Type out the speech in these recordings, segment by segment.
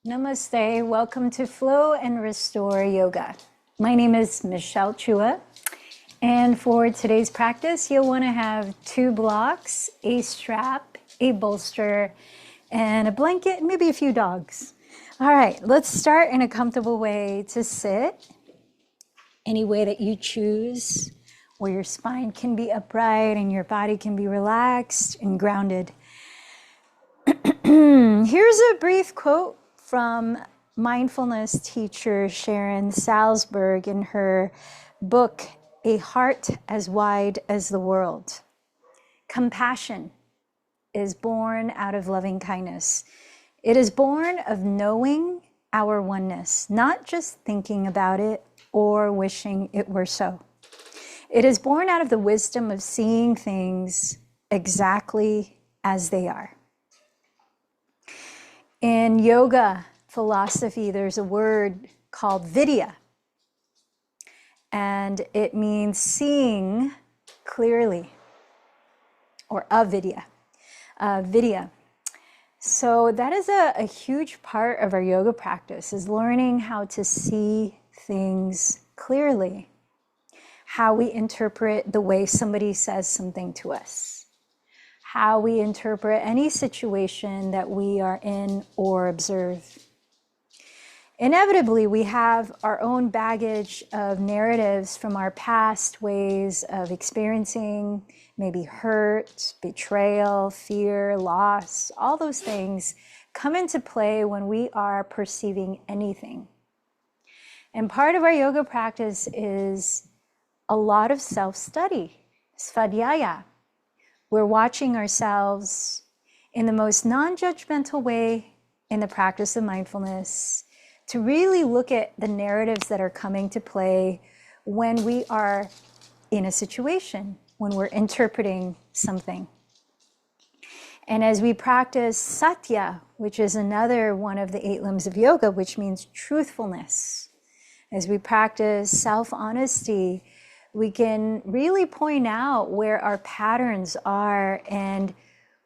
Namaste. Welcome to Flow and Restore Yoga. My name is Michelle Chua, and for today's practice, you'll want to have 2 blocks, a strap, a bolster, and a blanket, and maybe a few dogs. All right, let's start in a comfortable way to sit, any way that you choose, where your spine can be upright and your body can be relaxed and grounded. Here's a brief quote from mindfulness teacher Sharon Salzberg in her book, A Heart as Wide as the World. Compassion is born out of loving kindness. It is born of knowing our oneness, not just thinking about it or wishing it were so. It is born out of the wisdom of seeing things exactly as they are. In yoga philosophy, there's a word called vidya, and it means seeing clearly, or avidya. Vidya. So that is a huge part of our yoga practice, is learning how to see things clearly, how we interpret the way somebody says something to us, how we interpret any situation that we are in or observe. Inevitably, we have our own baggage of narratives from our past ways of experiencing maybe hurt, betrayal, fear, loss. All those things come into play when we are perceiving anything. And part of our yoga practice is a lot of self-study, svadhyaya. We're watching ourselves in the most non-judgmental way in the practice of mindfulness to really look at the narratives that are coming to play when we are in a situation, when we're interpreting something. And as we practice satya, which is another one of the 8 limbs of yoga, which means truthfulness, as we practice self-honesty, we can really point out where our patterns are and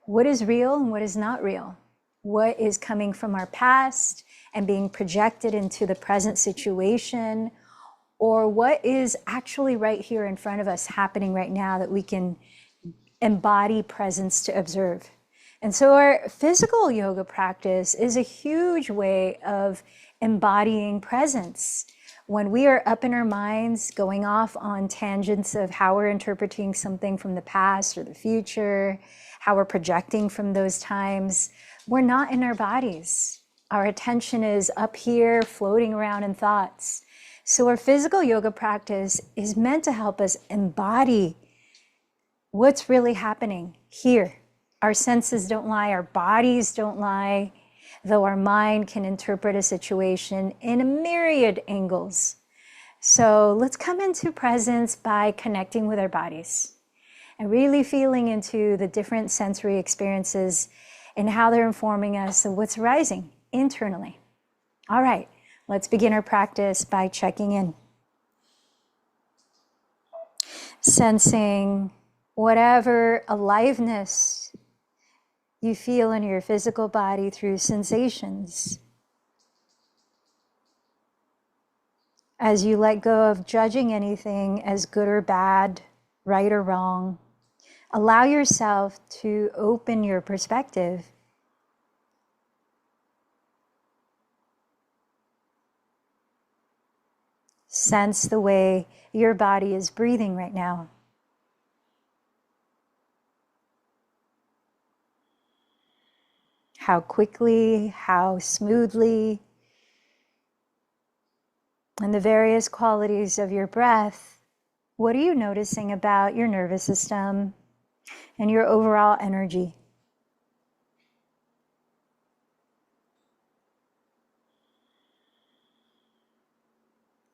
what is real and what is not real. What is coming from our past and being projected into the present situation, or what is actually right here in front of us happening right now that we can embody presence to observe. And so our physical yoga practice is a huge way of embodying presence. When we are up in our minds, going off on tangents of how we're interpreting something from the past or the future, how we're projecting from those times, we're not in our bodies. Our attention is up here, floating around in thoughts. So our physical yoga practice is meant to help us embody what's really happening here. Our senses don't lie, our bodies don't lie, though our mind can interpret a situation in a myriad angles. So let's come into presence by connecting with our bodies and really feeling into the different sensory experiences and how they're informing us of what's arising internally. All right, let's begin our practice by checking in. Sensing whatever aliveness you feel in your physical body through sensations. As you let go of judging anything as good or bad, right or wrong, allow yourself to open your perspective. Sense the way your body is breathing right now. How quickly, how smoothly, and the various qualities of your breath. What are you noticing about your nervous system and your overall energy?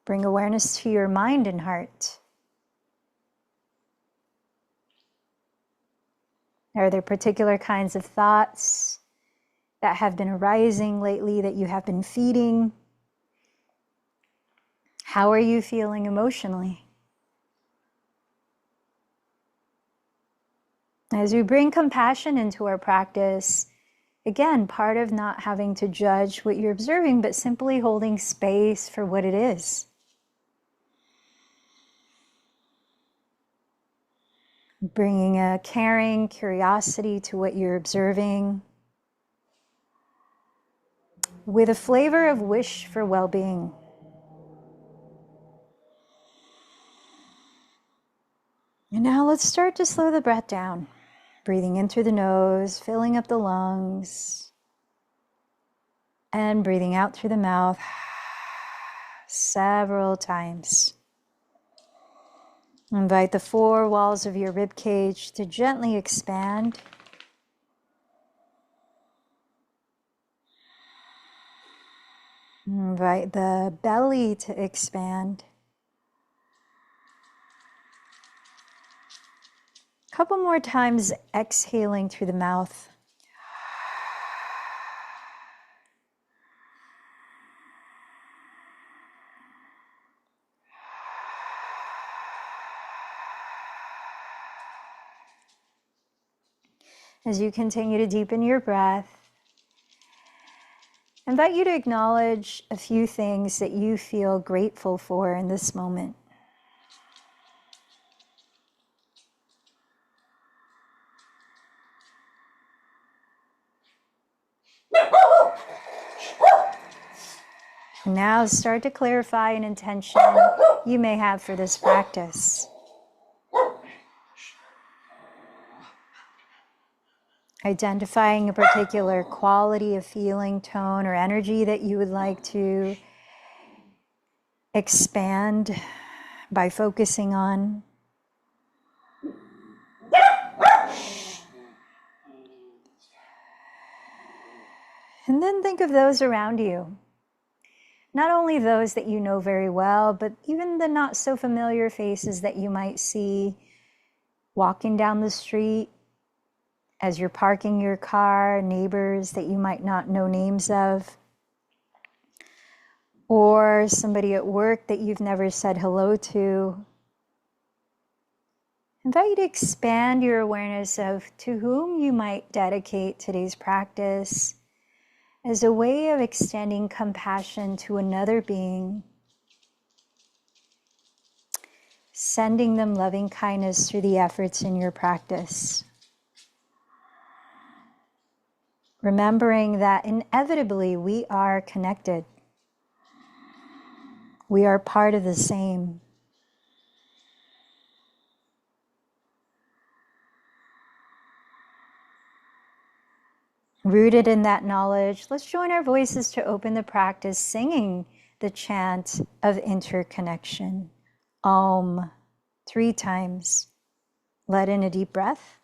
Bring awareness to your mind and heart. Are there particular kinds of thoughts that have been arising lately that you have been feeding? How are you feeling emotionally? As we bring compassion into our practice, Again, part of not having to judge what you're observing, but simply holding space for what it is. Bringing a caring curiosity to what you're observing, with a flavor of wish for well-being. And now let's start to slow the breath down. Breathing in through the nose, filling up the lungs, and breathing out through the mouth several times. Invite the four walls of your rib cage to gently expand. Invite the belly to expand. A couple more times, exhaling through the mouth. As you continue to deepen your breath, I invite you to acknowledge a few things that you feel grateful for in this moment. Now start to clarify an intention you may have for this practice. Identifying a particular quality of feeling, tone, or energy that you would like to expand by focusing on. And then think of those around you. Not only those that you know very well, but even the not so familiar faces that you might see walking down the street, as you're parking your car, neighbors that you might not know names of, or somebody at work that you've never said hello to. I invite you to expand your awareness of to whom you might dedicate today's practice as a way of extending compassion to another being, sending them loving kindness through the efforts in your practice. Remembering that inevitably we are connected. We are part of the same. Rooted in that knowledge, let's join our voices to open the practice singing the chant of interconnection. Om, 3 times. Let in a deep breath.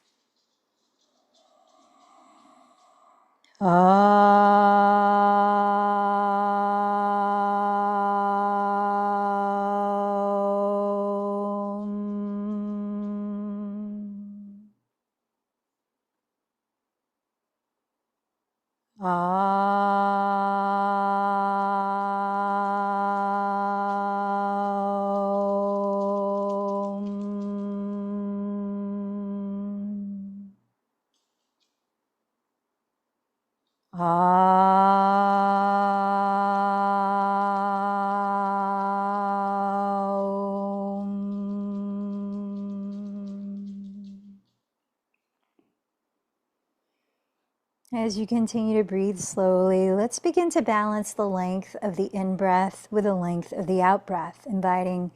As you continue to breathe slowly, let's begin to balance the length of the in-breath with the length of the out-breath, inviting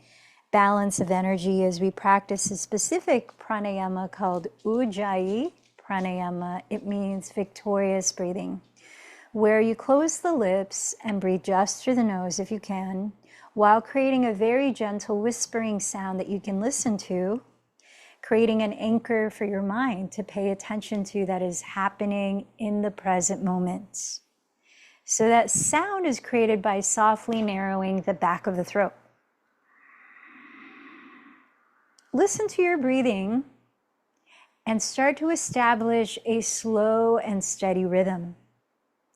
balance of energy as we practice a specific pranayama called Ujjayi pranayama. It means victorious breathing, where you close the lips and breathe just through the nose if you can, while creating a very gentle whispering sound that you can listen to, creating an anchor for your mind to pay attention to that is happening in the present moment. So that sound is created by softly narrowing the back of the throat. Listen to your breathing and start to establish a slow and steady rhythm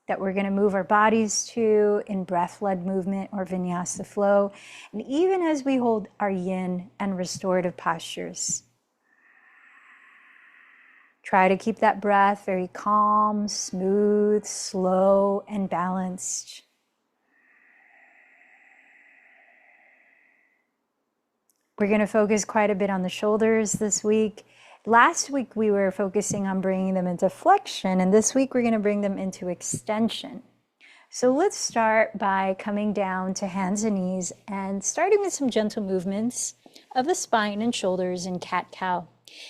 that we're going to move our bodies to in breath-led movement or vinyasa flow, and even as we hold our yin and restorative postures. Try to keep that breath very calm, smooth, slow, and balanced. We're going to focus quite a bit on the shoulders this week. Last week we were focusing on bringing them into flexion, and this week we're going to bring them into extension. So let's start by coming down to hands and knees and starting with some gentle movements of the spine and shoulders in cat-cow.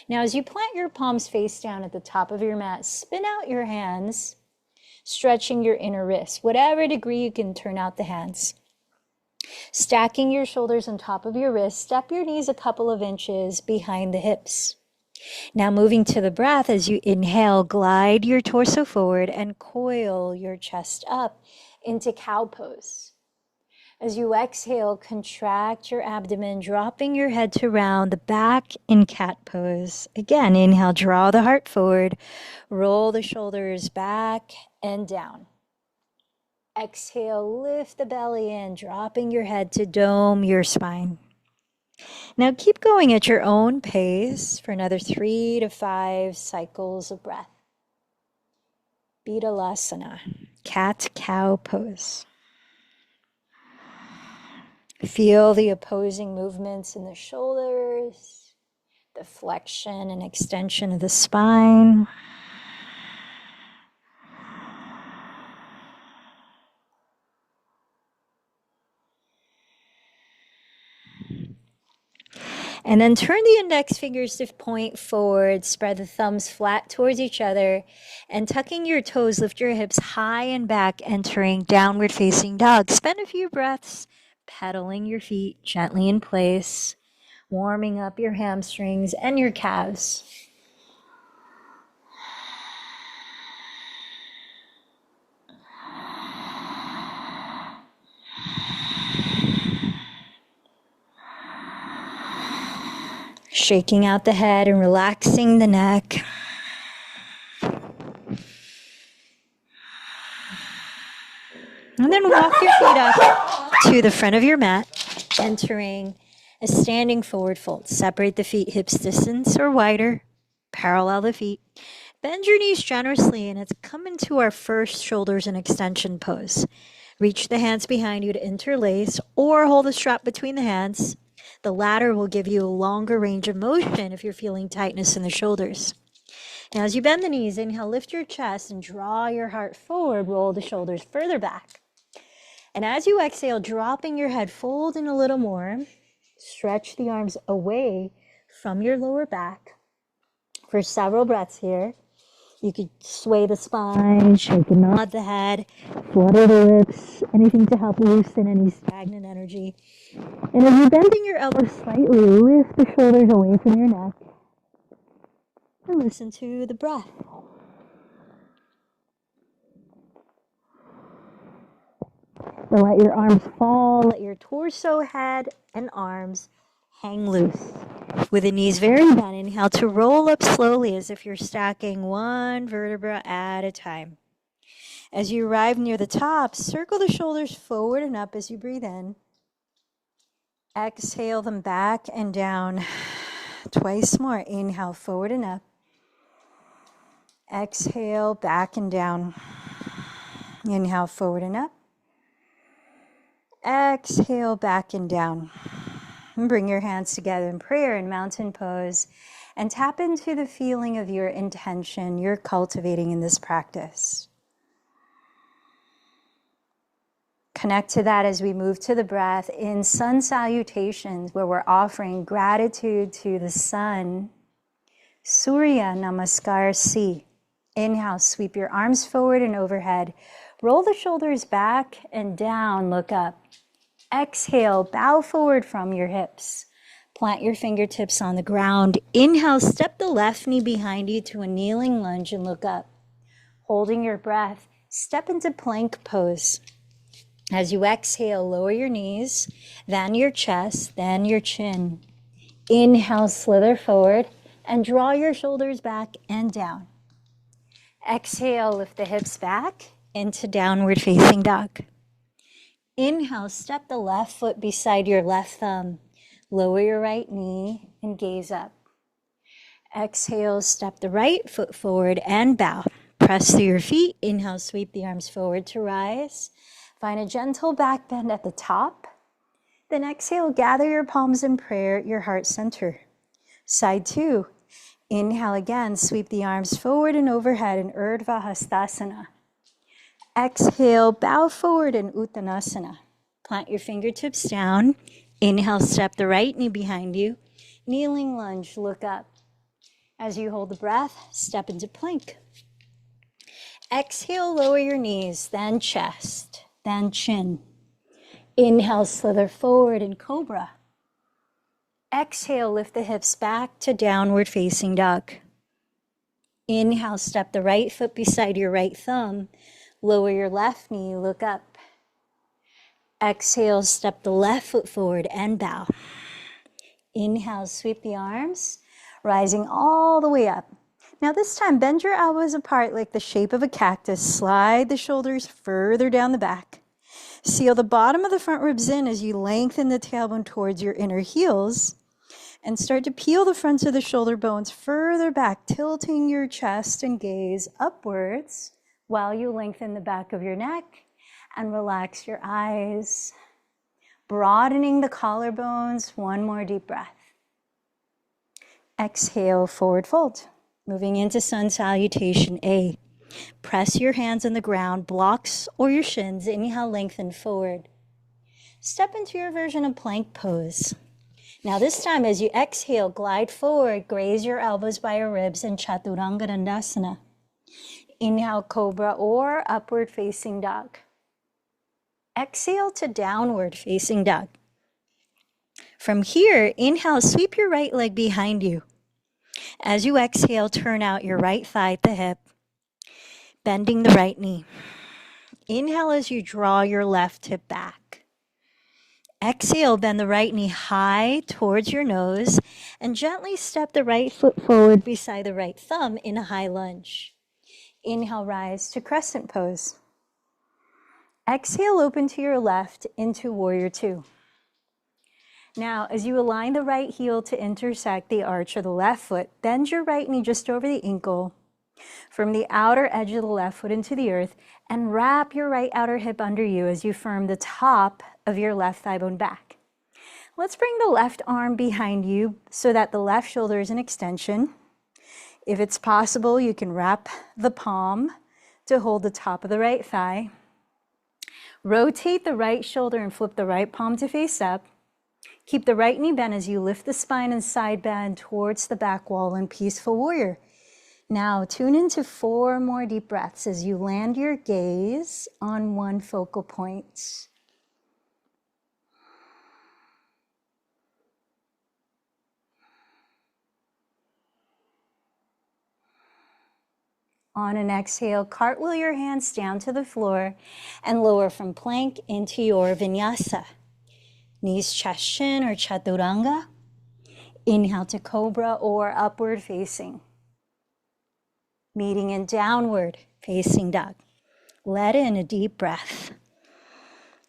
Now, as you plant your palms face down at the top of your mat, spin out your hands, stretching your inner wrists, whatever degree you can turn out the hands. Stacking your shoulders on top of your wrists, step your knees a couple of inches behind the hips. Now moving to the breath, as you inhale, glide your torso forward and coil your chest up into cow pose. As you exhale, contract your abdomen, dropping your head to round the back in cat pose. Again, inhale, draw the heart forward, roll the shoulders back and down. Exhale, lift the belly in, dropping your head to dome your spine. Now keep going at your own pace for another 3 to 5 cycles of breath. Betalasana, cat-cow pose. Feel the opposing movements in the shoulders, the flexion and extension of the spine. And then turn the index fingers to point forward, spread the thumbs flat towards each other, and tucking your toes, lift your hips high and back, entering downward facing dog. Spend a few breaths pedaling your feet gently in place, warming up your hamstrings and your calves. Shaking out the head and relaxing the neck. And then walk your feet up to the front of your mat, entering a standing forward fold. Separate the feet hips distance or wider. Parallel the feet. Bend your knees generously, and it's come into our first shoulders and extension pose. Reach the hands behind you to interlace or hold the strap between the hands. The latter will give you a longer range of motion if you're feeling tightness in the shoulders. Now, as you bend the knees, inhale, lift your chest and draw your heart forward. Roll the shoulders further back. And as you exhale, dropping your head, fold in a little more. Stretch the arms away from your lower back for several breaths here. You could sway the spine, shake and nod the head, flutter the lips, anything to help loosen any stagnant energy. And as you're bending your elbows slightly, lift the shoulders away from your neck and listen to the breath. So let your arms fall, let your torso, head, and arms hang loose. With the knees very bent, inhale to roll up slowly as if you're stacking one vertebra at a time. As you arrive near the top, circle the shoulders forward and up as you breathe in. Exhale them back and down. Twice more. Inhale forward and up. Exhale back and down. Inhale forward and up. Exhale back and down. And bring your hands together in prayer in mountain pose and tap into the feeling of your intention you're cultivating in this practice. Connect to that as we move to the breath in sun salutations, where we're offering gratitude to the sun. Surya Namaskar Si. Inhale, sweep your arms forward and overhead. Roll the shoulders back and down, look up. Exhale, bow forward from your hips. Plant your fingertips on the ground. Inhale, step the left knee behind you to a kneeling lunge and look up. Holding your breath, step into plank pose. As you exhale, lower your knees, then your chest, then your chin. Inhale, slither forward and draw your shoulders back and down. Exhale, lift the hips back into downward facing dog. Inhale, step the left foot beside your left thumb. Lower your right knee and gaze up. Exhale, step the right foot forward and bow. Press through your feet. Inhale, sweep the arms forward to rise. Find a gentle back bend at the top. Then exhale, gather your palms in prayer at your heart center. Side two. Inhale again, sweep the arms forward and overhead in Urdhva Hastasana. Exhale, bow forward in Uttanasana. Plant your fingertips down. Inhale, step the right knee behind you. Kneeling lunge, look up. As you hold the breath, step into plank. Exhale, lower your knees, then chest, then chin. Inhale, slither forward in cobra. Exhale, lift the hips back to downward facing dog. Inhale, step the right foot beside your right thumb. Lower your left knee, look up. Exhale, step the left foot forward and bow. Inhale, sweep the arms, rising all the way up. Now this time, bend your elbows apart like the shape of a cactus. Slide the shoulders further down the back. Seal the bottom of the front ribs in as you lengthen the tailbone towards your inner heels. And start to peel the fronts of the shoulder bones further back, tilting your chest and gaze upwards while you lengthen the back of your neck and relax your eyes. Broadening the collarbones, one more deep breath. Exhale, forward fold. Moving into sun salutation A. Press your hands on the ground, blocks or your shins. Inhale, lengthen forward. Step into your version of plank pose. Now this time, as you exhale, glide forward, graze your elbows by your ribs in Chaturanga Dandasana. Inhale, cobra or upward facing dog. Exhale to downward facing dog. From here, inhale, sweep your right leg behind you. As you exhale, turn out your right thigh at the hip, bending the right knee. Inhale as you draw your left hip back. Exhale, bend the right knee high towards your nose and gently step the right foot forward beside the right thumb in a high lunge. Inhale, rise to crescent pose. Exhale, open to your left into warrior two. Now, as you align the right heel to intersect the arch of the left foot, bend your right knee just over the ankle from the outer edge of the left foot into the earth and wrap your right outer hip under you as you firm the top of your left thigh bone back. Let's bring the left arm behind you so that the left shoulder is an extension. If it's possible, you can wrap the palm to hold the top of the right thigh. Rotate the right shoulder and flip the right palm to face up. Keep the right knee bent as you lift the spine and side bend towards the back wall in peaceful warrior. Now tune into 4 more deep breaths as you land your gaze on one focal point. On an exhale, cartwheel your hands down to the floor and lower from plank into your vinyasa. Knees, chest, shin, or chaturanga. Inhale to cobra or upward facing. Meeting in downward facing dog. Let in a deep breath.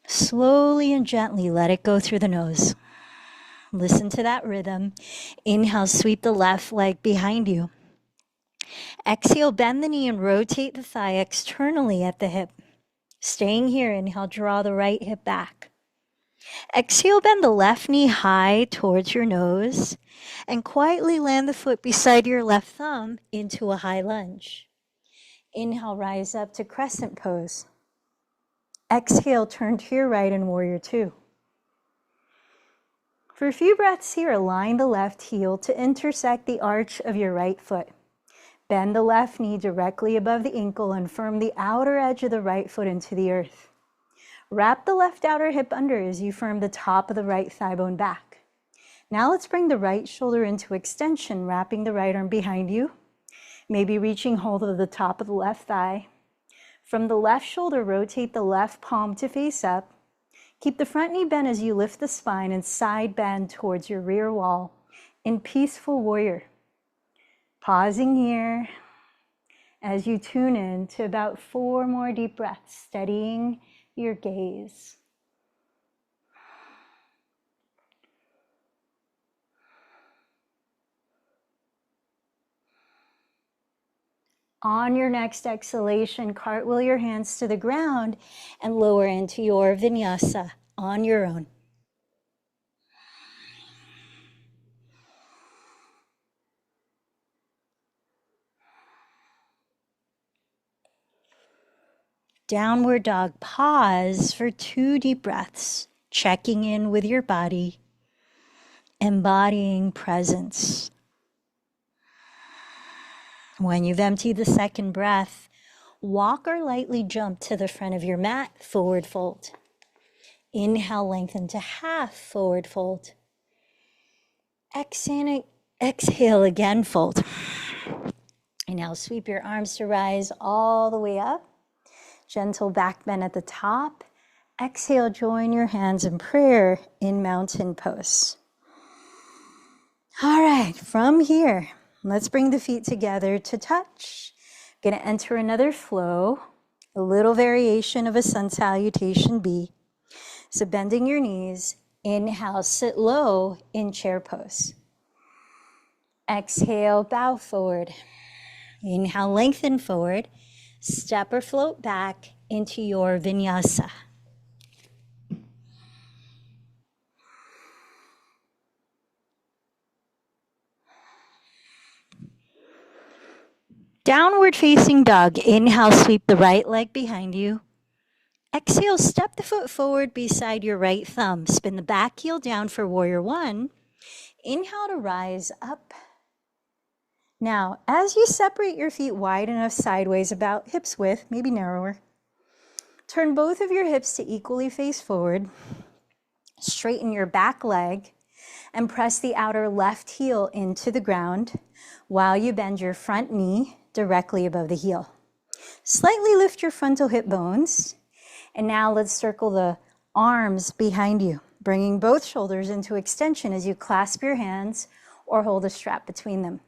Slowly and gently let it go through the nose. Listen to that rhythm. Inhale, sweep the left leg behind you. Exhale, bend the knee and rotate the thigh externally at the hip. Staying here, inhale, draw the right hip back. Exhale, bend the left knee high towards your nose and quietly land the foot beside your left thumb into a high lunge. Inhale, rise up to crescent pose. Exhale, turn to your right in warrior two. For a few breaths here, align the left heel to intersect the arch of your right foot. Bend the left knee directly above the ankle and firm the outer edge of the right foot into the earth. Wrap the left outer hip under as you firm the top of the right thigh bone back. Now let's bring the right shoulder into extension, wrapping the right arm behind you, maybe reaching hold of the top of the left thigh. From the left shoulder, rotate the left palm to face up. Keep the front knee bent as you lift the spine and side bend towards your rear wall in peaceful warrior. Pausing here as you tune in to about 4 more deep breaths, steadying your gaze. On your next exhalation, cartwheel your hands to the ground and lower into your vinyasa on your own. Downward dog, pause for 2 deep breaths, checking in with your body, embodying presence. When you've emptied the second breath, walk or lightly jump to the front of your mat, forward fold. Inhale, lengthen to half, forward fold. Exhale again, fold. And now sweep your arms to rise all the way up. Gentle back bend at the top. Exhale, join your hands in prayer in mountain pose. All right, from here, let's bring the feet together to touch. Gonna enter another flow, a little variation of a sun salutation B. So bending your knees, inhale, sit low in chair pose. Exhale, bow forward. Inhale, lengthen forward. Step or float back into your vinyasa. Downward facing dog. Inhale, sweep the right leg behind you. Exhale, step the foot forward beside your right thumb. Spin the back heel down for warrior one. Inhale to rise up. Now, as you separate your feet wide enough sideways, about hips width, maybe narrower, turn both of your hips to equally face forward. Straighten your back leg and press the outer left heel into the ground while you bend your front knee directly above the heel. Slightly lift your frontal hip bones. And now let's circle the arms behind you, bringing both shoulders into extension as you clasp your hands or hold a strap between them.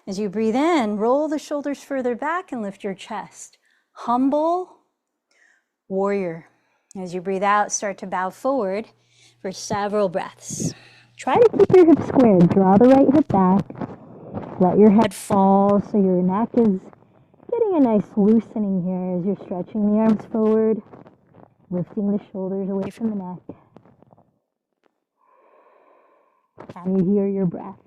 As you breathe in, roll the shoulders further back and lift your chest. Humble warrior. As you breathe out, start to bow forward for several breaths. Try to keep your hips squared. Draw the right hip back. Let your head fall so your neck is getting a nice loosening here as you're stretching the arms forward, lifting the shoulders away from the neck. Can you hear your breath?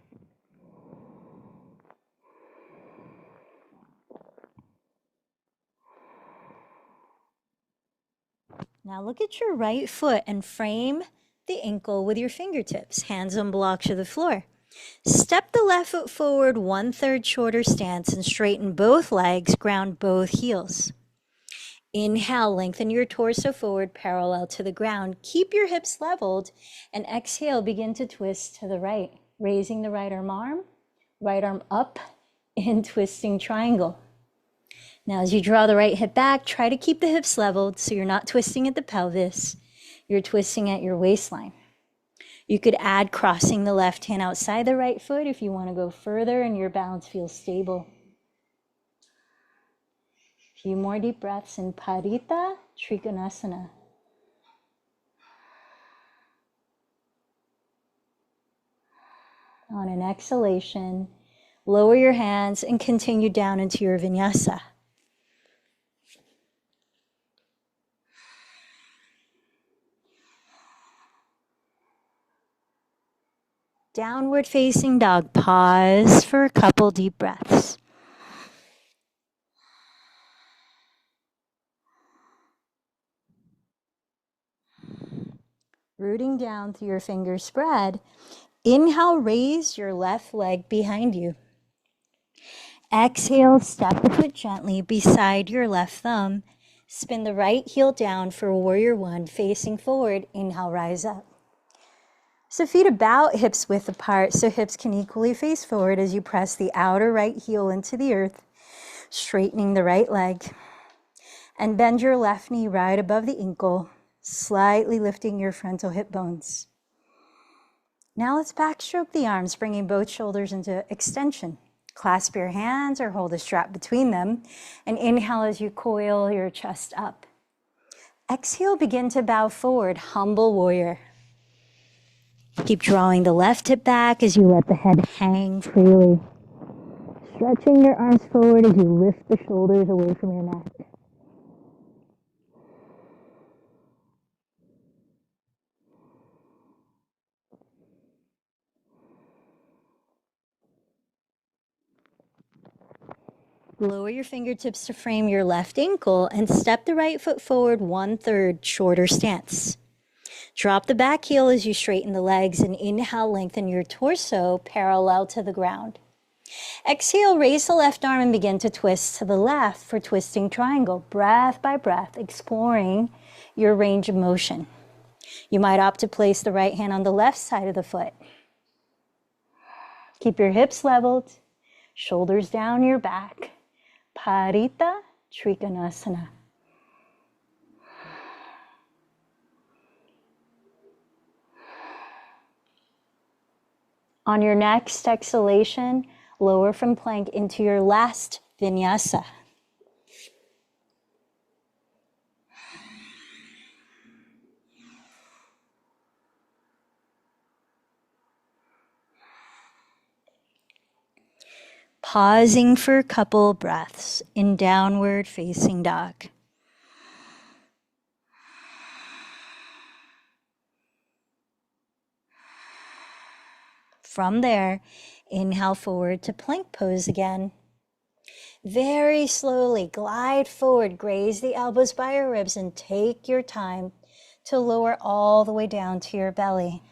Now look at your right foot and frame the ankle with your fingertips, hands on blocks of the floor. Step the left foot forward 1/3 shorter stance and straighten both legs, ground both heels. Inhale, lengthen your torso forward parallel to the ground. Keep your hips leveled and exhale, begin to twist to the right, raising the right arm up in twisting triangle. Now, as you draw the right hip back, try to keep the hips leveled so you're not twisting at the pelvis. You're twisting at your waistline. You could add crossing the left hand outside the right foot if you want to go further and your balance feels stable. A few more deep breaths in Parita Trikonasana. On an exhalation, lower your hands and continue down into your vinyasa. Downward facing dog. Pause for a couple deep breaths. Rooting down through your fingers spread. Inhale, raise your left leg behind you. Exhale, step the foot gently beside your left thumb. Spin the right heel down for warrior one, facing forward. Inhale, rise up. So feet about hips width apart so hips can equally face forward as you press the outer right heel into the earth, straightening the right leg. And bend your left knee right above the ankle, slightly lifting your frontal hip bones. Now let's backstroke the arms, bringing both shoulders into extension. Clasp your hands or hold a strap between them. And inhale as you coil your chest up. Exhale, begin to bow forward, humble warrior. Keep drawing the left hip back as you let the head hang freely. Stretching your arms forward as you lift the shoulders away from your neck. Lower your fingertips to frame your left ankle and step the right foot forward 1/3 shorter stance. Drop the back heel as you straighten the legs and inhale, lengthen your torso parallel to the ground. Exhale, raise the left arm and begin to twist to the left for twisting triangle, breath by breath, exploring your range of motion. You might opt to place the right hand on the left side of the foot. Keep your hips leveled, shoulders down your back. Parita Trikonasana. On your next exhalation, lower from plank into your last vinyasa. Pausing for a couple breaths in downward facing dog. From there, inhale forward to plank pose again. Very slowly glide forward, graze the elbows by your ribs, and take your time to lower all the way down to your belly.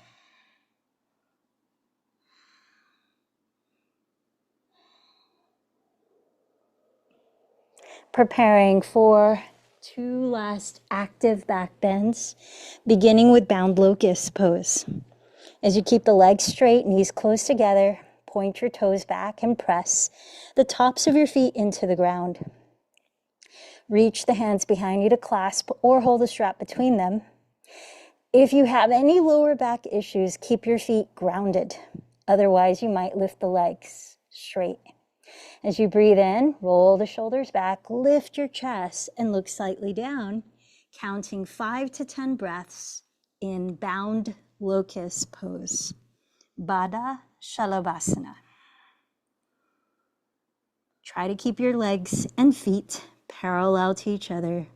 Preparing for 2 last active back bends, beginning with bound locust pose. As you keep the legs straight, knees close together, point your toes back and press the tops of your feet into the ground. Reach the hands behind you to clasp or hold a strap between them. If you have any lower back issues, keep your feet grounded. Otherwise, you might lift the legs straight. As you breathe in, roll the shoulders back, lift your chest, and look slightly down, counting 5 to 10 breaths in bound locust pose. Baddha Shalabhasana. Try to keep your legs and feet parallel to each other.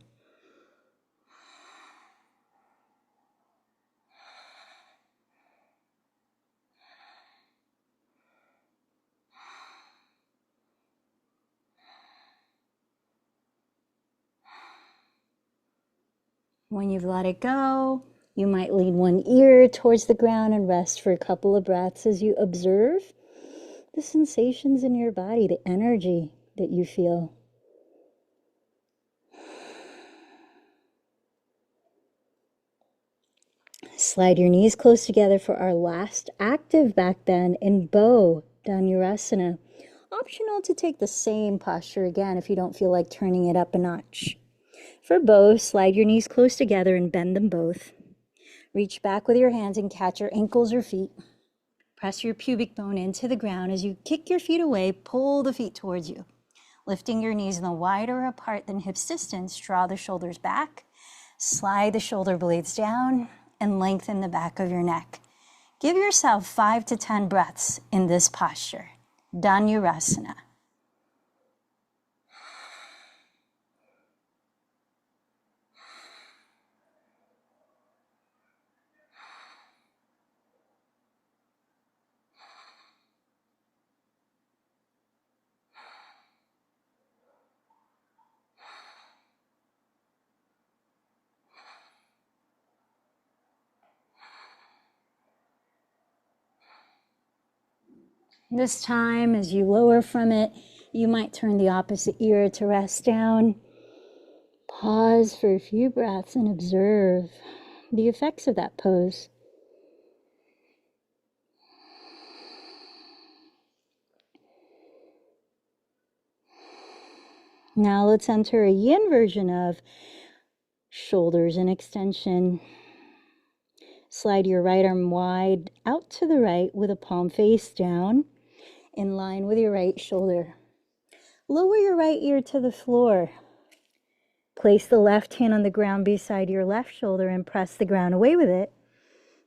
When you've let it go, you might lean one ear towards the ground and rest for a couple of breaths as you observe the sensations in your body, the energy that you feel. Slide your knees close together for our last active back bend in bow dhanurasana. Optional to take the same posture again if you don't feel like turning it up a notch. For bow, slide your knees close together and bend them both. Reach back with your hands and catch your ankles or feet. Press your pubic bone into the ground. As you kick your feet away, pull the feet towards you. Lifting your knees no wider apart than hips distance, draw the shoulders back, slide the shoulder blades down, and lengthen the back of your neck. Give yourself 5 to 10 breaths in this posture. Dhanurasana. This time, as you lower from it, you might turn the opposite ear to rest down. Pause for a few breaths and observe the effects of that pose. Now let's enter a yin version of shoulders in extension. Slide your right arm wide out to the right with a palm face down, in line with your right shoulder. Lower your right ear to the floor. Place the left hand on the ground beside your left shoulder and press the ground away with it.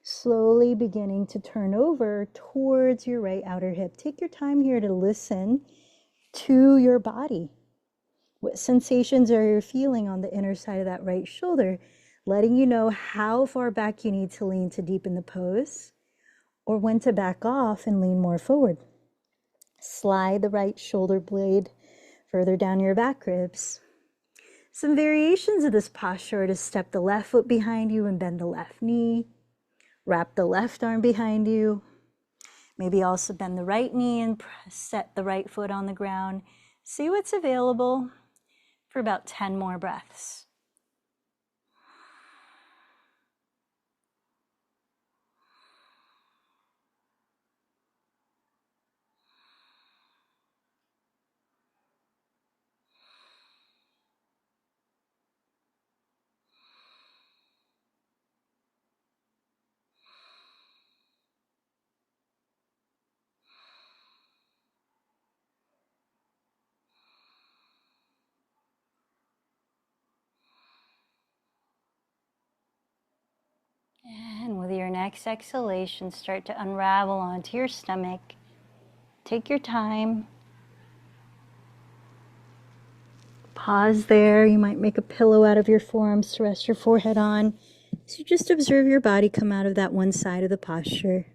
Slowly beginning to turn over towards your right outer hip. Take your time here to listen to your body. What sensations are you feeling on the inner side of that right shoulder? Letting you know how far back you need to lean to deepen the pose, or when to back off and lean more forward. Slide the right shoulder blade further down your back ribs. Some variations of this posture are to step the left foot behind you and bend the left knee. Wrap the left arm behind you. Maybe also bend the right knee and set the right foot on the ground. See what's available for about 10 more breaths. And with your next exhalation, start to unravel onto your stomach. Take your time. Pause there. You might make a pillow out of your forearms to rest your forehead on. So just observe your body come out of that one side of the posture.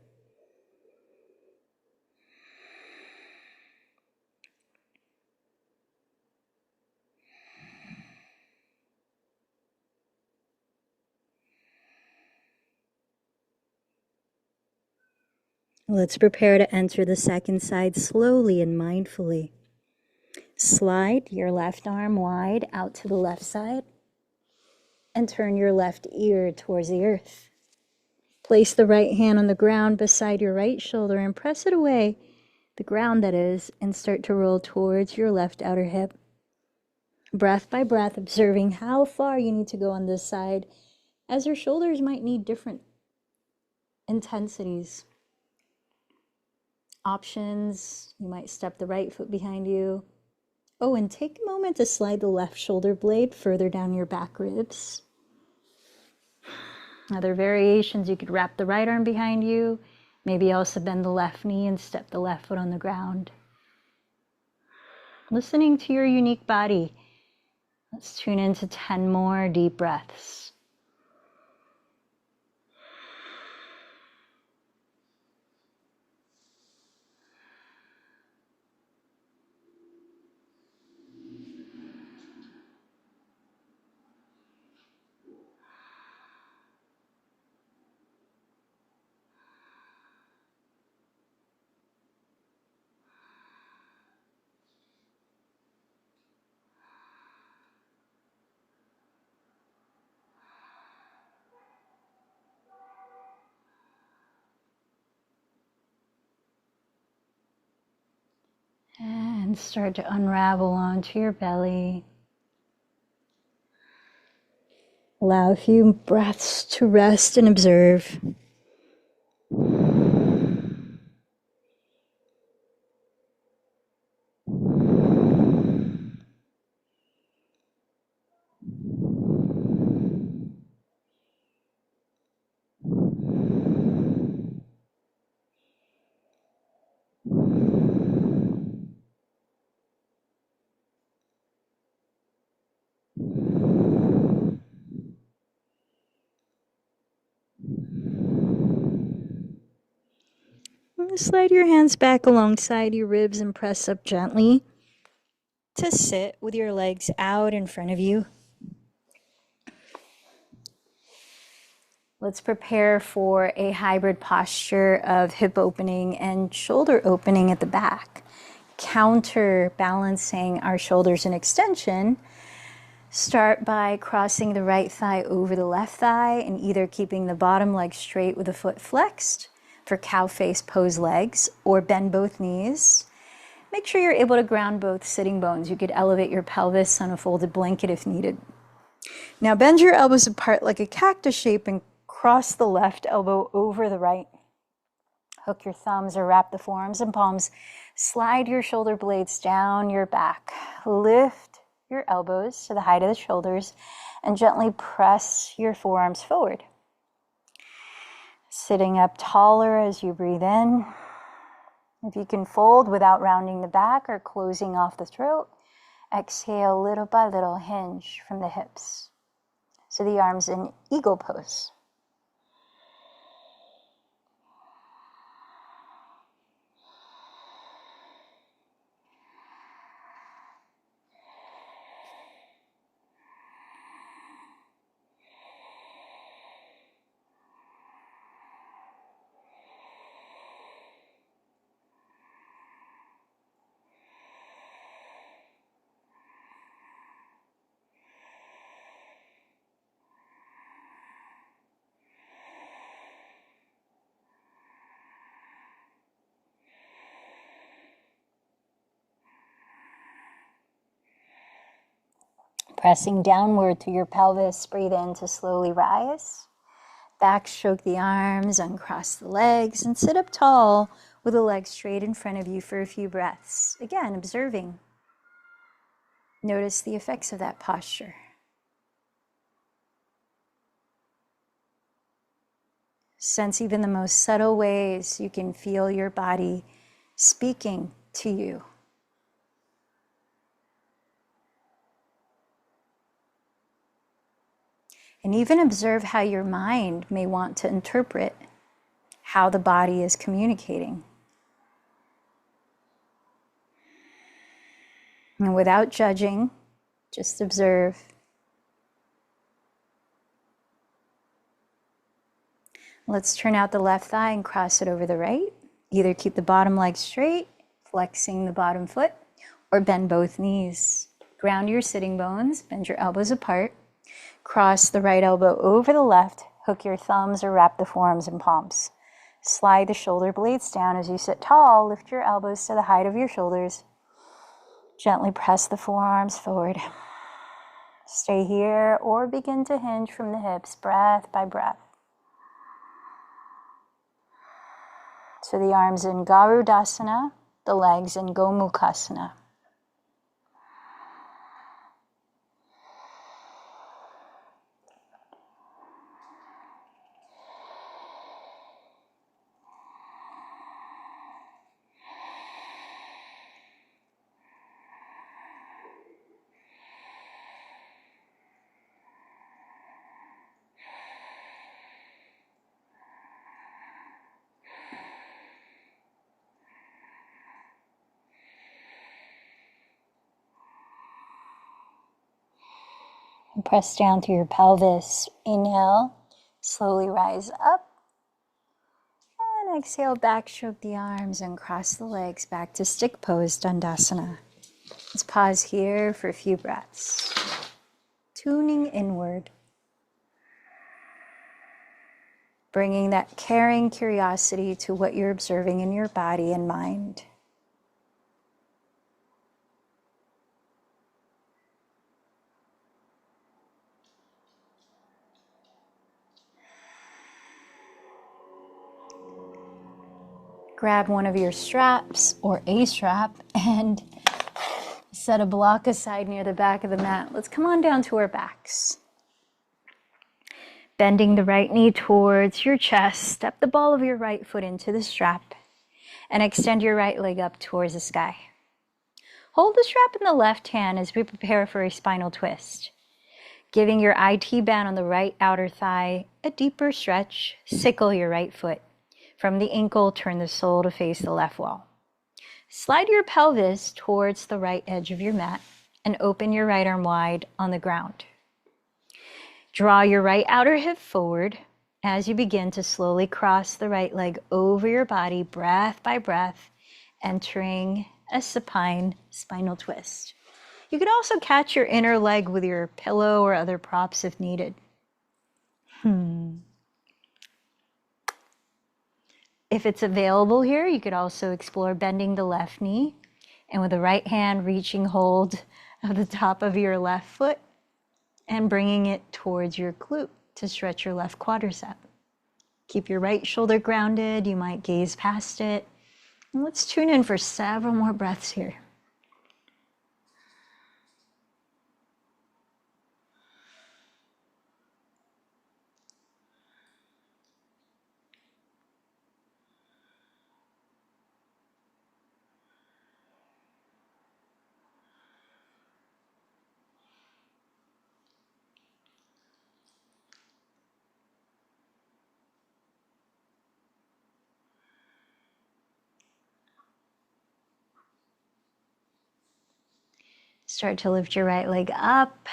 Let's prepare to enter the second side slowly and mindfully. Slide your left arm wide out to the left side and turn your left ear towards the earth. Place the right hand on the ground beside your right shoulder and press it away, the ground that is, and start to roll towards your left outer hip. Breath by breath, observing how far you need to go on this side, as your shoulders might need different intensities. Options, you might step the right foot behind you. Oh, and take a moment to slide the left shoulder blade further down your back ribs. Other variations, you could wrap the right arm behind you, maybe also bend the left knee and step the left foot on the ground. Listening to your unique body. Let's tune into 10 more deep breaths. And start to unravel onto your belly. Allow a few breaths to rest and observe. Slide your hands back alongside your ribs and press up gently to sit with your legs out in front of you. Let's prepare for a hybrid posture of hip opening and shoulder opening at the back. Counterbalancing our shoulders in extension. Start by crossing the right thigh over the left thigh and either keeping the bottom leg straight with the foot flexed for cow face pose legs, or bend both knees. Make sure you're able to ground both sitting bones. You could elevate your pelvis on a folded blanket if needed. Now bend your elbows apart like a cactus shape and cross the left elbow over the right. Hook your thumbs or wrap the forearms and palms. Slide your shoulder blades down your back. Lift your elbows to the height of the shoulders and gently press your forearms forward. Sitting up taller as you breathe in If you can fold without rounding the back or closing off the throat, exhale little by little, hinge from the hips. So the arms in eagle pose. Pressing downward through your pelvis, breathe in to slowly rise. Back stroke the arms, uncross the legs, and sit up tall with the legs straight in front of you for a few breaths. Again, observing. Notice the effects of that posture. Sense even the most subtle ways you can feel your body speaking to you. And even observe how your mind may want to interpret how the body is communicating. And without judging, just observe. Let's turn out the left thigh and cross it over the right. Either keep the bottom leg straight, flexing the bottom foot, or bend both knees. Ground your sitting bones, bend your elbows apart. Cross the right elbow over the left, hook your thumbs or wrap the forearms in palms. Slide the shoulder blades down as you sit tall, lift your elbows to the height of your shoulders. Gently press the forearms forward. Stay here or begin to hinge from the hips, breath by breath. So the arms in Garudasana, the legs in Gomukhasana. And press down through your pelvis. Inhale, slowly rise up. And exhale, back stroke the arms and cross the legs back to stick pose, Dandasana. Let's pause here for a few breaths. Tuning inward. Bringing that caring curiosity to what you're observing in your body and mind. Grab one of your straps or a strap and set a block aside near the back of the mat. Let's come on down to our backs. Bending the right knee towards your chest, step the ball of your right foot into the strap and extend your right leg up towards the sky. Hold the strap in the left hand as we prepare for a spinal twist. Giving your IT band on the right outer thigh a deeper stretch, sickle your right foot. From the ankle, turn the sole to face the left wall. Slide your pelvis towards the right edge of your mat and open your right arm wide on the ground. Draw your right outer hip forward as you begin to slowly cross the right leg over your body, breath by breath, entering a supine spinal twist. You can also catch your inner leg with your pillow or other props if needed. If it's available here, you could also explore bending the left knee and with the right hand reaching hold of the top of your left foot and bringing it towards your glute to stretch your left quadricep. Keep your right shoulder grounded. You might gaze past it. And let's tune in for several more breaths here. Start to lift your right leg up.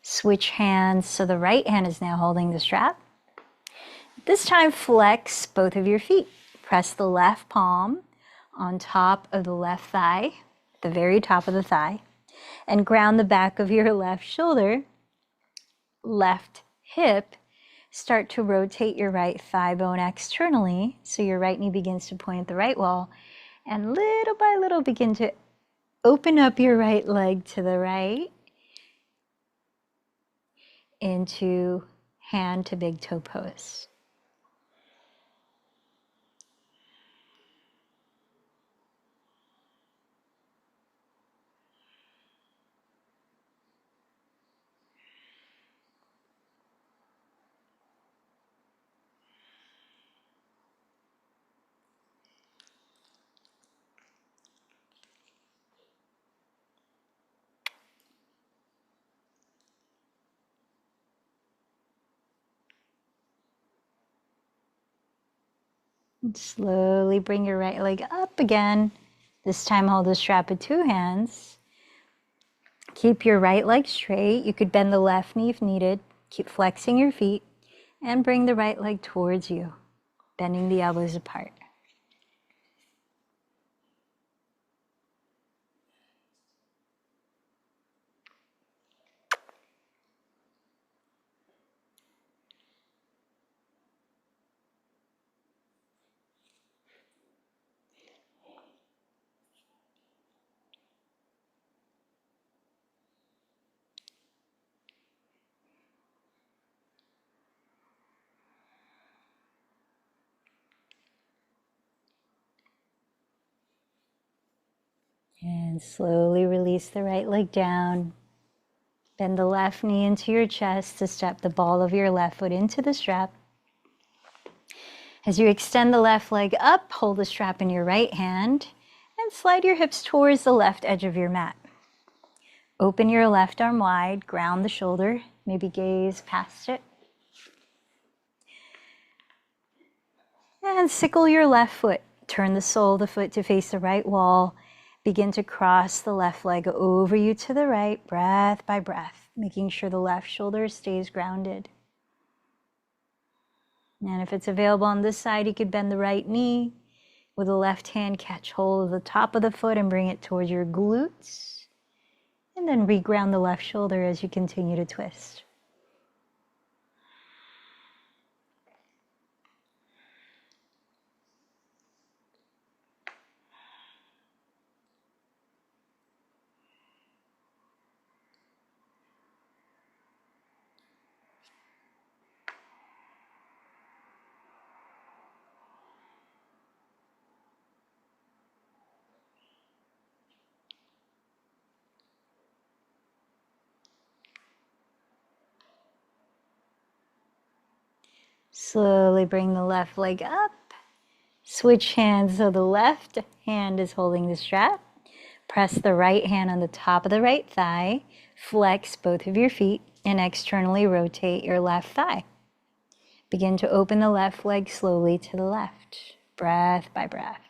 Switch hands, so the right hand is now holding the strap. This time, flex both of your feet. Press the left palm on top of the left thigh, the very top of the thigh, and ground the back of your left shoulder, left hip. Start to rotate your right thigh bone externally, so your right knee begins to point at the right wall, and little by little begin to open up your right leg to the right into hand to big toe pose. And slowly bring your right leg up again. This time hold the strap with two hands. Keep your right leg straight. You could bend the left knee if needed. Keep flexing your feet and bring the right leg towards you, bending the elbows apart. And slowly release the right leg down. Bend the left knee into your chest to step the ball of your left foot into the strap. As you extend the left leg up, hold the strap in your right hand and slide your hips towards the left edge of your mat. Open your left arm wide, ground the shoulder, maybe gaze past it. And sickle your left foot. Turn the sole of the foot to face the right wall. Begin to cross the left leg over you to the right, breath by breath, making sure the left shoulder stays grounded. And if it's available on this side, you could bend the right knee. With the left hand, catch hold of the top of the foot and bring it towards your glutes. And then reground the left shoulder as you continue to twist. Slowly bring the left leg up. Switch hands so the left hand is holding the strap. Press the right hand on the top of the right thigh. Flex both of your feet and externally rotate your left thigh. Begin to open the left leg slowly to the left, breath by breath.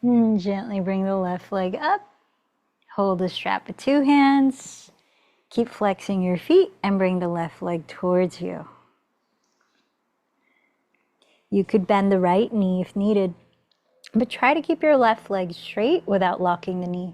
And gently bring the left leg up. Hold the strap with two hands. Keep flexing your feet and bring the left leg towards you. You could bend the right knee if needed, but try to keep your left leg straight without locking the knee.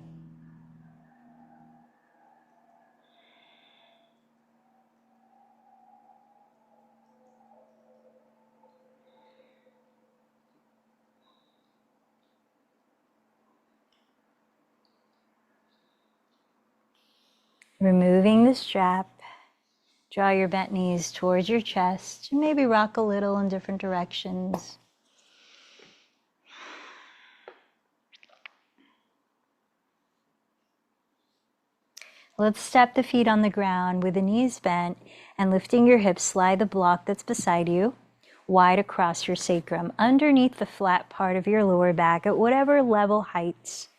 Removing the strap, draw your bent knees towards your chest, and maybe rock a little in different directions. Let's step the feet on the ground with the knees bent and lifting your hips, slide the block that's beside you wide across your sacrum, underneath the flat part of your lower back at whatever level heights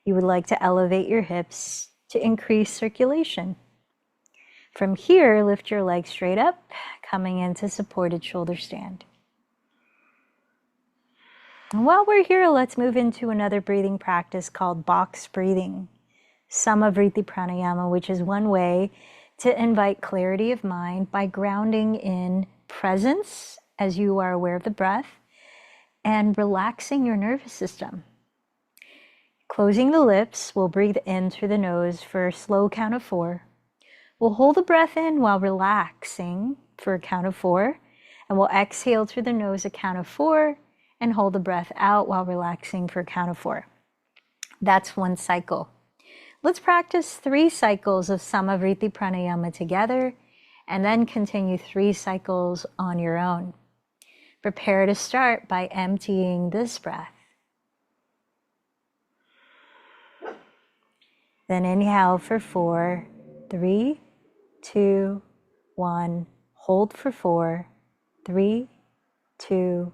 you would like to elevate your hips to increase circulation. From here, lift your legs straight up, coming into supported shoulder stand. And while we're here, let's move into another breathing practice called box breathing, Samavriti Pranayama, which is one way to invite clarity of mind by grounding in presence as you are aware of the breath and relaxing your nervous system. Closing the lips, we'll breathe in through the nose for a slow count of 4. We'll hold the breath in while relaxing for a count of 4, and we'll exhale through the nose a count of 4 and hold the breath out while relaxing for a count of 4. That's one cycle. Let's practice 3 cycles of Samavriti Pranayama together and then continue 3 cycles on your own. Prepare to start by emptying this breath. Then inhale for 4, 3, 2, 1. Hold for 4, 3, 2,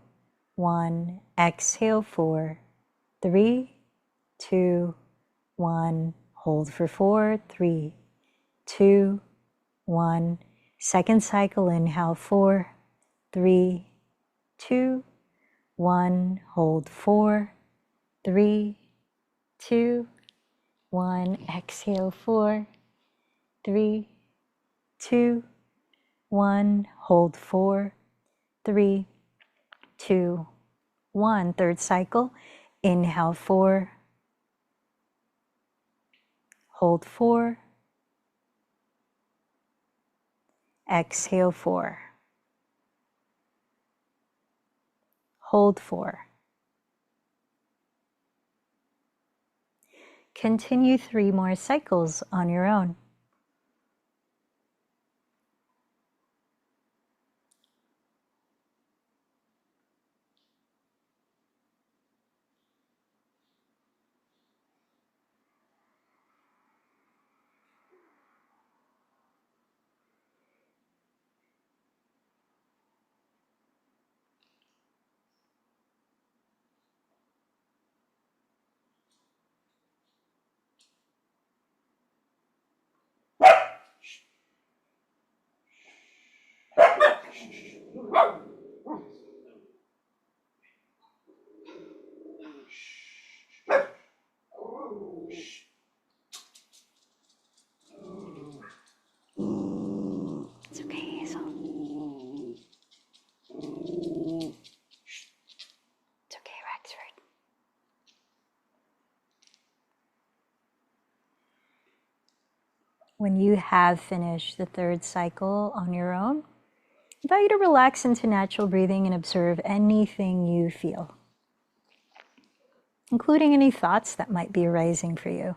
1. Exhale 4, 3, 2, 1. Hold for 4, 3, 2, 1. Second cycle, inhale 4, 3, 2, 1. Hold 4, 3, 2, 1. Exhale 4, 3, 2, 1. Hold 4, 3, 2, 1. Third cycle, inhale 4, hold 4, exhale 4, hold 4. Continue 3 more cycles on your own. It's okay, Hazel. It's okay, Rexford. When you have finished the 3rd cycle on your own, I invite you to relax into natural breathing and observe anything you feel, including any thoughts that might be arising for you.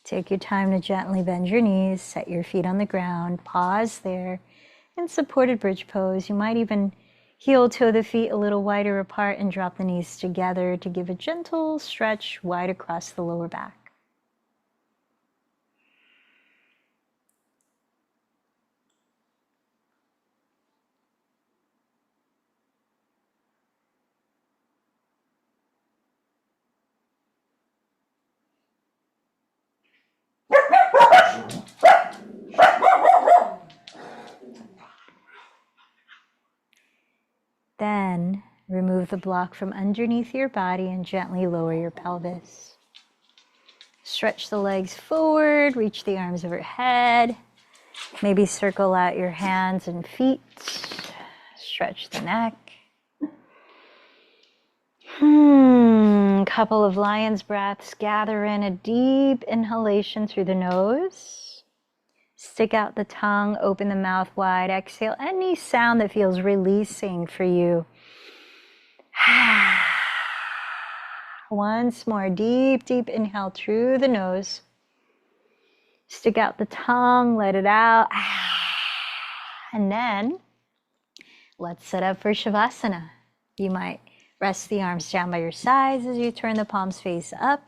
Take your time to gently bend your knees, set your feet on the ground, pause there in supported bridge pose. You might even heel toe the feet a little wider apart and drop the knees together to give a gentle stretch wide across the lower back. Then remove the block from underneath your body and gently lower your pelvis. Stretch the legs forward, reach the arms overhead. Maybe circle out your hands and feet. Stretch the neck. Couple of lion's breaths. Gather in a deep inhalation through the nose. Stick out the tongue, open the mouth wide. Exhale any sound that feels releasing for you. Once more, deep, deep inhale through the nose. Stick out the tongue, let it out. And then let's set up for Shavasana. You might rest the arms down by your sides as you turn the palms face up.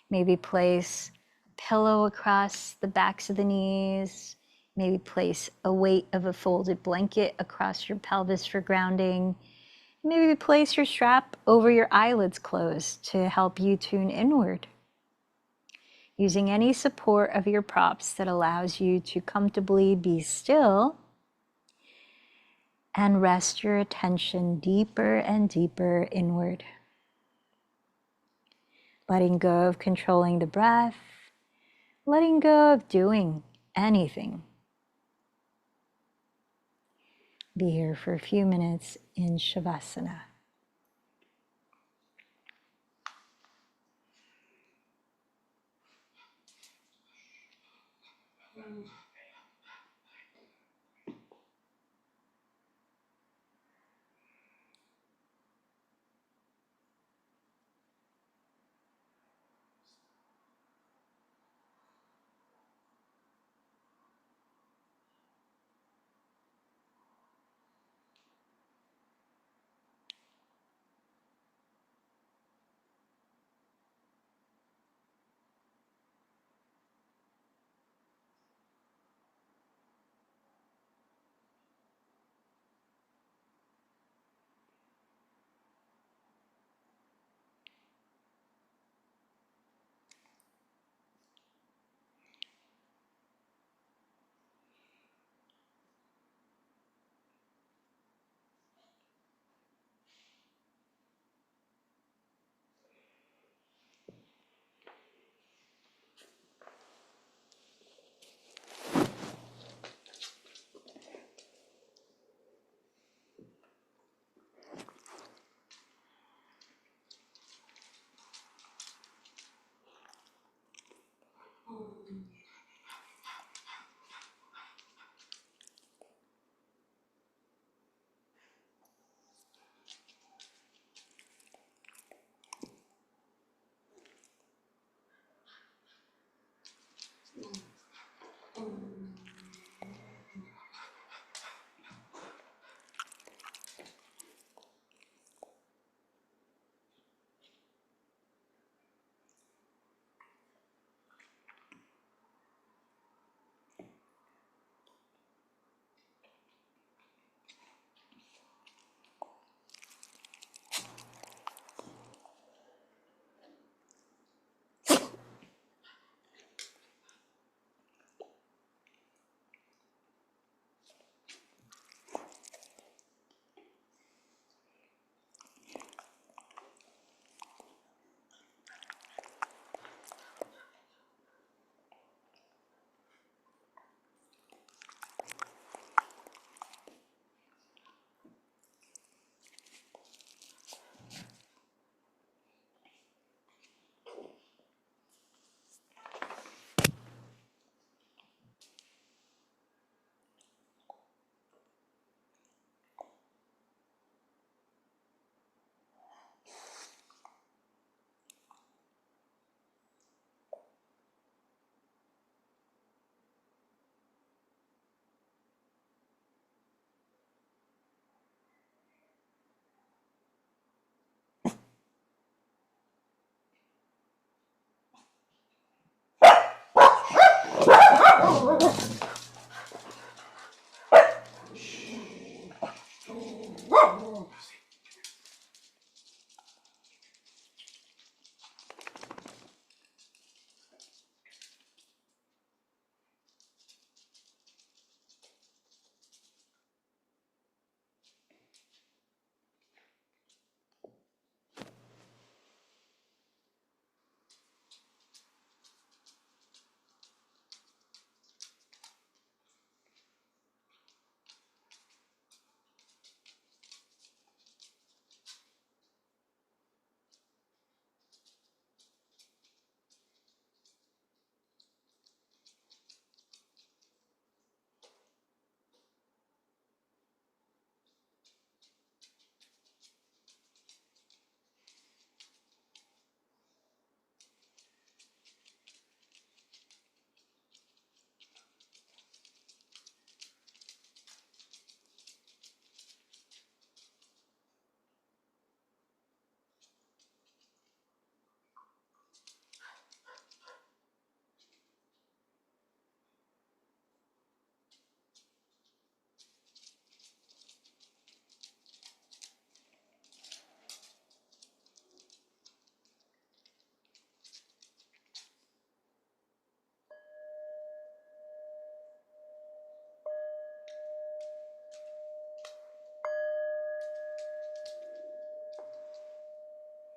Maybe place a pillow across the backs of the knees. Maybe place a weight of a folded blanket across your pelvis for grounding. Maybe place your strap over your eyelids closed to help you tune inward. Using any support of your props that allows you to comfortably be still and rest your attention deeper and deeper inward. Letting go of controlling the breath, letting go of doing anything. Be here for a few minutes in Shavasana.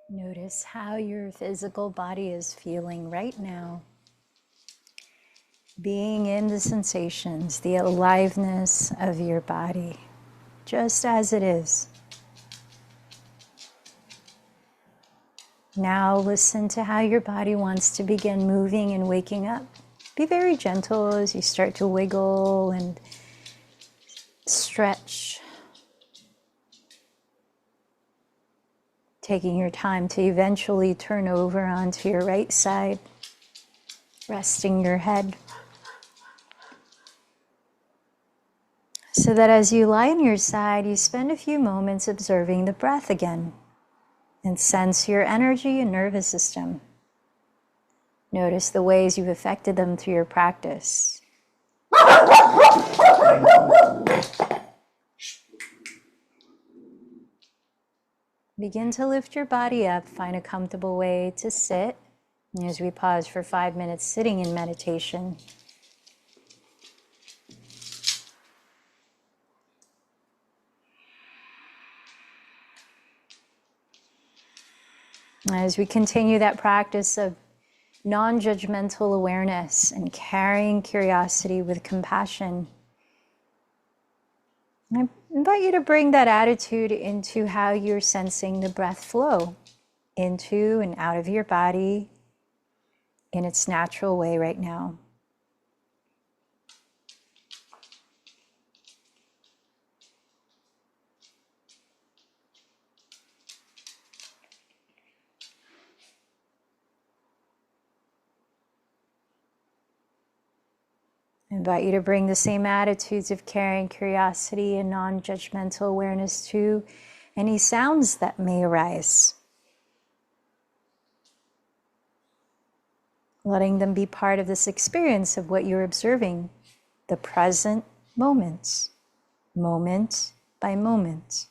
Notice how your physical body is feeling right now. Being in the sensations, the aliveness of your body, just as it is. Now listen to how your body wants to begin moving and waking up. Be very gentle as you start to wiggle and stretch. Taking your time to eventually turn over onto your right side, resting your head. So that as you lie on your side, you spend a few moments observing the breath again and sense your energy and nervous system. Notice the ways you've affected them through your practice. Begin to lift your body up. Find a comfortable way to sit. And as we pause for 5 minutes sitting in meditation, as we continue that practice of non-judgmental awareness and carrying curiosity with compassion, I invite you to bring that attitude into how you're sensing the breath flow into and out of your body in its natural way right now. I invite you to bring the same attitudes of caring, curiosity, and non-judgmental awareness to any sounds that may arise. Letting them be part of this experience of what you're observing, the present moments, moment by moment.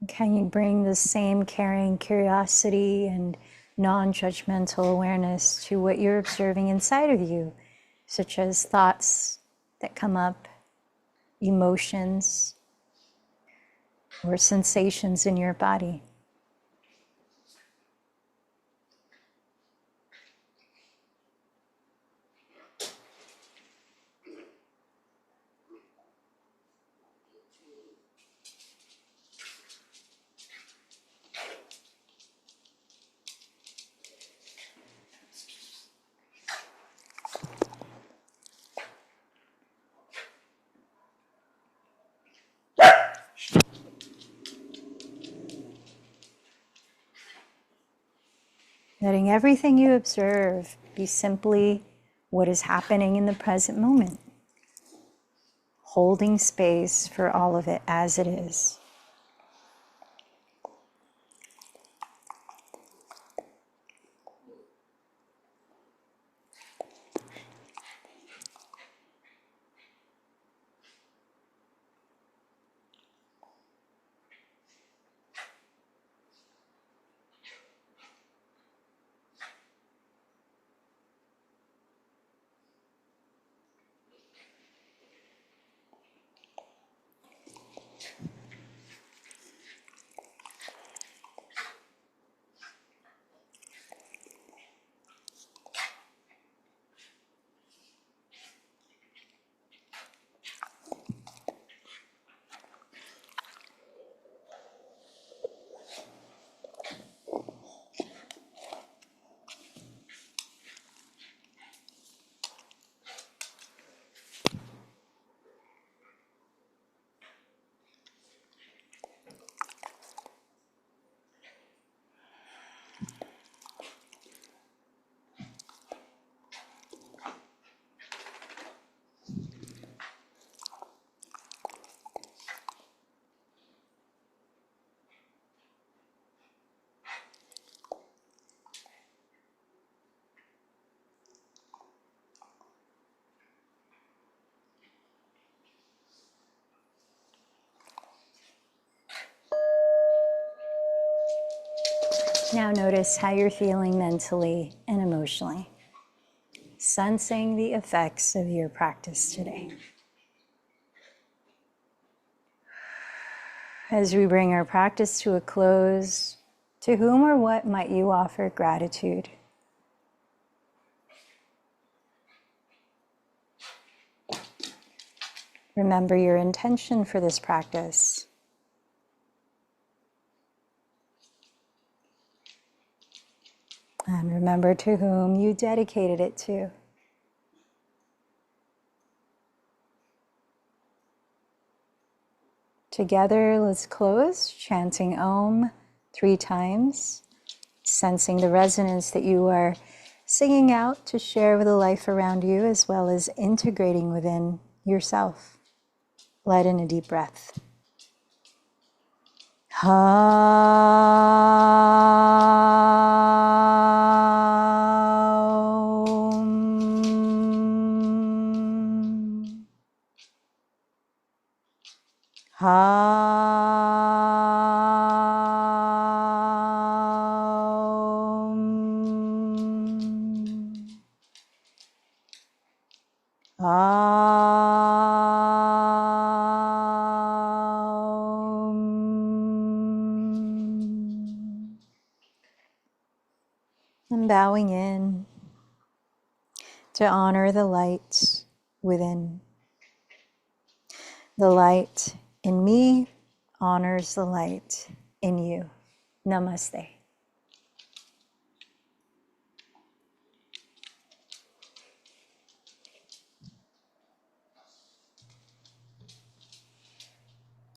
Can you bring the same caring, curiosity, and non-judgmental awareness to what you're observing inside of you, such as thoughts that come up, emotions, or sensations in your body? Letting everything you observe be simply what is happening in the present moment. Holding space for all of it as it is. Now notice how you're feeling mentally and emotionally, sensing the effects of your practice today. As we bring our practice to a close, to whom or what might you offer gratitude? Remember your intention for this practice. And remember to whom you dedicated it to. Together, let's close, chanting Om 3 times, sensing the resonance that you are singing out to share with the life around you, as well as integrating within yourself. Let in a deep breath. And bowing in to honor the light within. The light in me honors the light in you. Namaste.